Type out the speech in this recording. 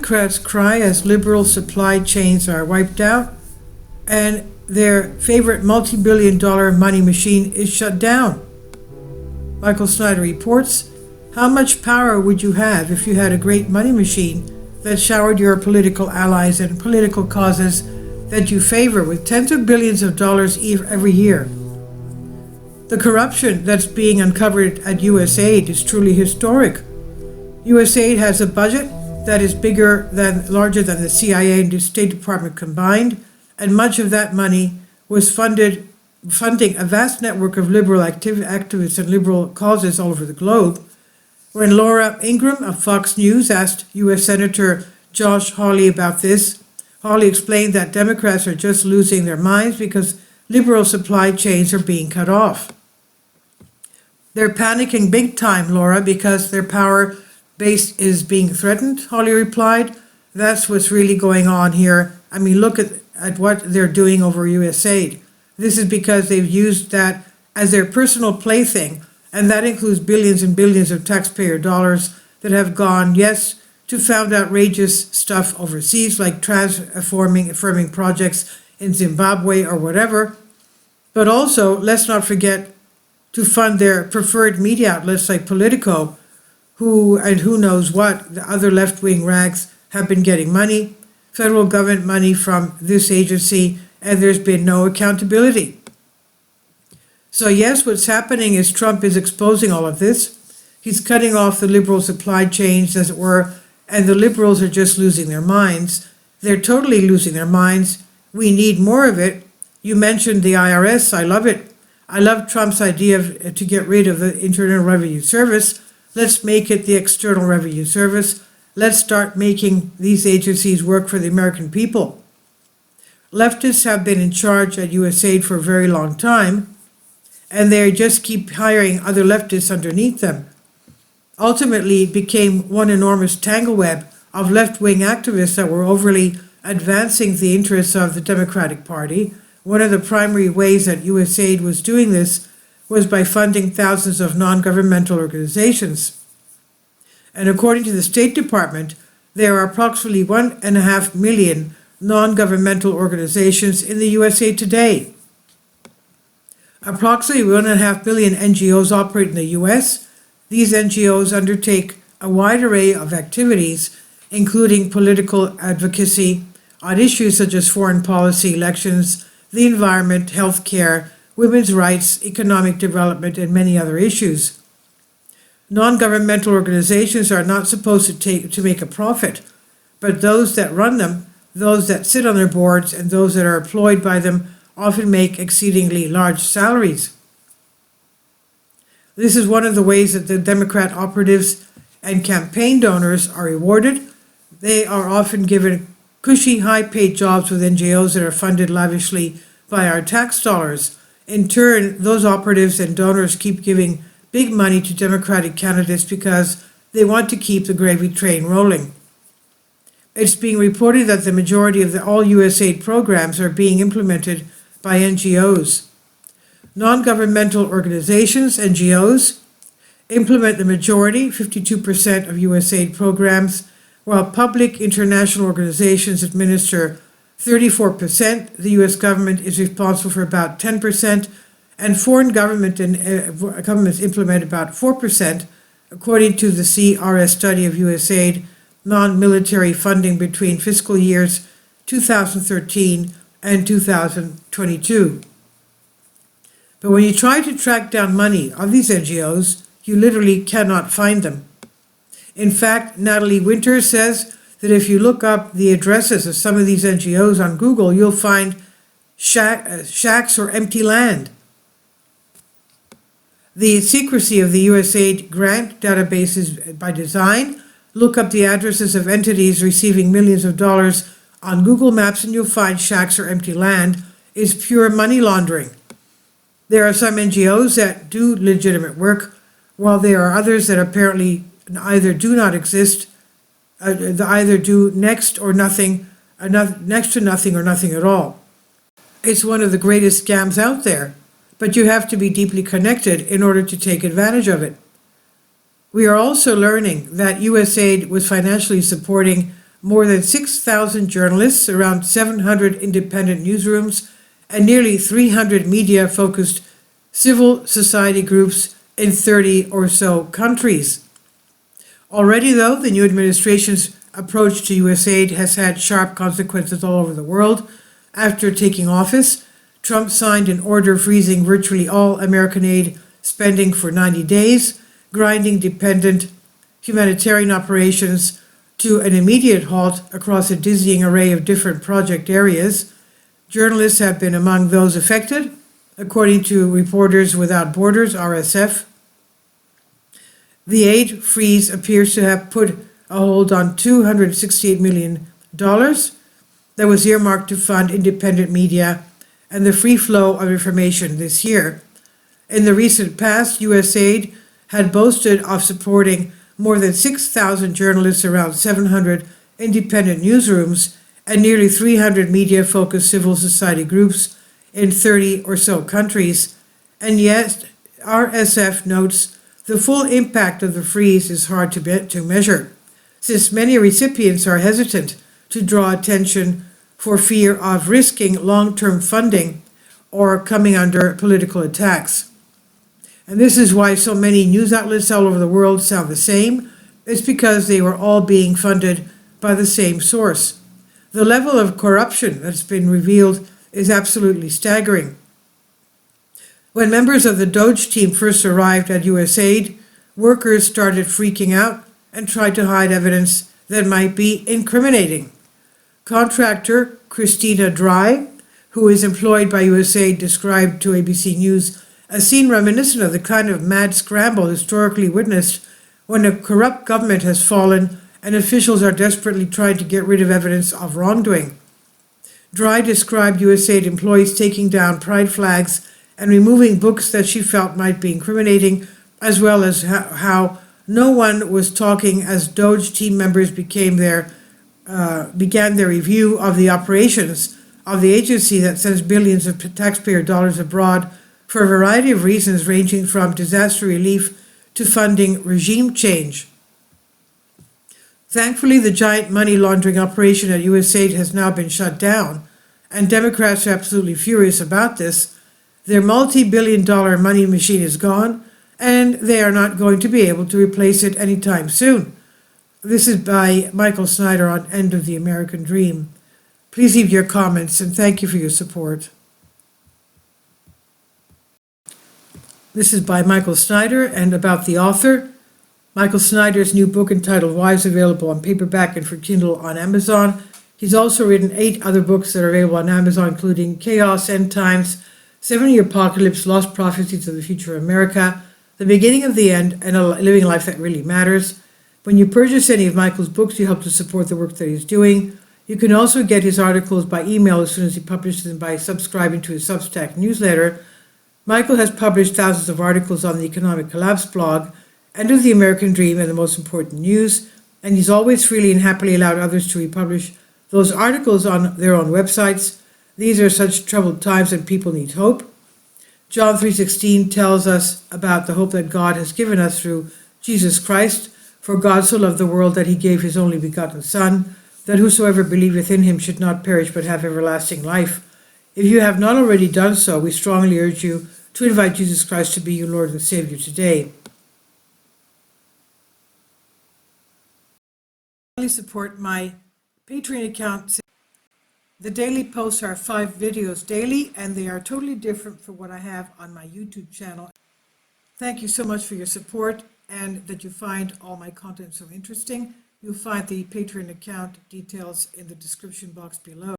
Democrats cry as liberal supply chains are wiped out and their favorite multi-billion-dollar money machine is shut down. Michael Snyder reports, how much power would you have if you had a great money machine that showered your political allies and political causes that you favor with tens of billions of dollars every year? The corruption that's being uncovered at USAID is truly historic. USAID has a budget that is larger than the CIA and the State Department combined, and much of that money was funding a vast network of liberal activists and liberal causes all over the globe. When Laura Ingraham of Fox News asked U.S. Senator Josh Hawley about this, Hawley explained that Democrats are just losing their minds because liberal supply chains are being cut off. They're panicking big time, Laura, because their power base is being threatened, Hawley replied. That's what's really going on here. I mean, look at what they're doing over USAID. This is because they've used that as their personal plaything, and that includes billions and billions of taxpayer dollars that have gone, yes, to fund outrageous stuff overseas, like affirming projects in Zimbabwe or whatever. But also, let's not forget to fund their preferred media outlets like Politico, who knows what, the other left-wing rags have been getting money, federal government money from this agency, and there's been no accountability. So yes, what's happening is Trump is exposing all of this. He's cutting off the liberal supply chains, as it were, and the liberals are just losing their minds. They're totally losing their minds. We need more of it. You mentioned the IRS. I love it. I love Trump's idea to get rid of the Internal Revenue Service. Let's make it the External Revenue Service. Let's start making these agencies work for the American people. Leftists have been in charge at USAID for a very long time, and they just keep hiring other leftists underneath them. Ultimately, it became one enormous tangle web of left-wing activists that were overly advancing the interests of the Democratic Party. One of the primary ways that USAID was doing this was by funding thousands of non-governmental organizations. And according to the State Department, there are approximately 1.5 million non-governmental organizations in the USA today. Approximately 1.5 billion NGOs operate in the US. These NGOs undertake a wide array of activities, including political advocacy on issues such as foreign policy, elections, the environment, healthcare, women's rights, economic development, and many other issues. Non-governmental organizations are not supposed to make a profit, but those that run them, those that sit on their boards, and those that are employed by them often make exceedingly large salaries. This is one of the ways that the Democrat operatives and campaign donors are rewarded. They are often given cushy, high-paid jobs with NGOs that are funded lavishly by our tax dollars. In turn, those operatives and donors keep giving big money to Democratic candidates because they want to keep the gravy train rolling. It's being reported that the majority of all USAID programs are being implemented by NGOs. Non-governmental organizations, NGOs, implement the majority, 52% of USAID programs, while public international organizations administer 34%. The US government is responsible for about 10%, and foreign governments implement about 4%, according to the CRS study of USAID non-military funding between fiscal years 2013 and 2022. But when you try to track down money of these NGOs, you literally cannot find them. In fact, Natalie Winter says that if you look up the addresses of some of these NGOs on Google, you'll find shacks or empty land. The secrecy of the USAID grant database is by design. Look up the addresses of entities receiving millions of dollars on Google Maps and you'll find shacks or empty land is pure money laundering. There are some NGOs that do legitimate work, while there are others that apparently either do not exist, either do next to nothing or nothing at all. It's one of the greatest scams out there, but you have to be deeply connected in order to take advantage of it. We are also learning that USAID was financially supporting more than 6,000 journalists, around 700 independent newsrooms, and nearly 300 media-focused civil society groups in 30 or so countries. Already, though, the new administration's approach to U.S. aid has had sharp consequences all over the world. After taking office, Trump signed an order freezing virtually all American aid spending for 90 days, grinding dependent humanitarian operations to an immediate halt across a dizzying array of different project areas. Journalists have been among those affected, according to Reporters Without Borders, RSF. The aid freeze appears to have put a hold on $268 million that was earmarked to fund independent media and the free flow of information this year. In the recent past, USAID had boasted of supporting more than 6,000 journalists, around 700 independent newsrooms, and nearly 300 media-focused civil society groups in 30 or so countries. And yet, RSF notes the full impact of the freeze is hard to measure, since many recipients are hesitant to draw attention for fear of risking long-term funding or coming under political attacks. And this is why so many news outlets all over the world sound the same. It's because they were all being funded by the same source. The level of corruption that's been revealed is absolutely staggering. When members of the Doge team first arrived at USAID, workers started freaking out and tried to hide evidence that might be incriminating. Contractor Christina Dry, who is employed by USAID, described to ABC News a scene reminiscent of the kind of mad scramble historically witnessed when a corrupt government has fallen and officials are desperately trying to get rid of evidence of wrongdoing. Dry described USAID employees taking down pride flags and removing books that she felt might be incriminating, as well as how no one was talking as Doge team members began their review of the operations of the agency that sends billions of taxpayer dollars abroad for a variety of reasons, ranging from disaster relief to funding regime change. Thankfully, the giant money laundering operation at USAID has now been shut down, and Democrats are absolutely furious about this. Their multi-billion-dollar money machine is gone, and they are not going to be able to replace it anytime soon. This is by Michael Snyder on End of the American Dream. Please leave your comments, and thank you for your support. This is by Michael Snyder, and about the author. Michael Snyder's new book entitled Why is available on paperback and for Kindle on Amazon. He's also written 8 other books that are available on Amazon, including Chaos, End Times, 70 Apocalypse, Lost Prophecies of the Future of America, The Beginning of the End, and Living a Life That Really Matters. When you purchase any of Michael's books, you help to support the work that he's doing. You can also get his articles by email as soon as he publishes them by subscribing to his Substack newsletter. Michael has published thousands of articles on the Economic Collapse blog, End of the American Dream, and the Most Important News, and he's always freely and happily allowed others to republish those articles on their own websites. These are such troubled times and people need hope. John 3:16 tells us about the hope that God has given us through Jesus Christ. For God so loved the world that he gave his only begotten Son, that whosoever believeth in him should not perish but have everlasting life. If you have not already done so, we strongly urge you to invite Jesus Christ to be your Lord and Savior today. Support my Patreon account. The daily posts are 5 videos daily, and they are totally different from what I have on my YouTube channel. Thank you so much for your support and that you find all my content so interesting. You'll find the Patreon account details in the description box below.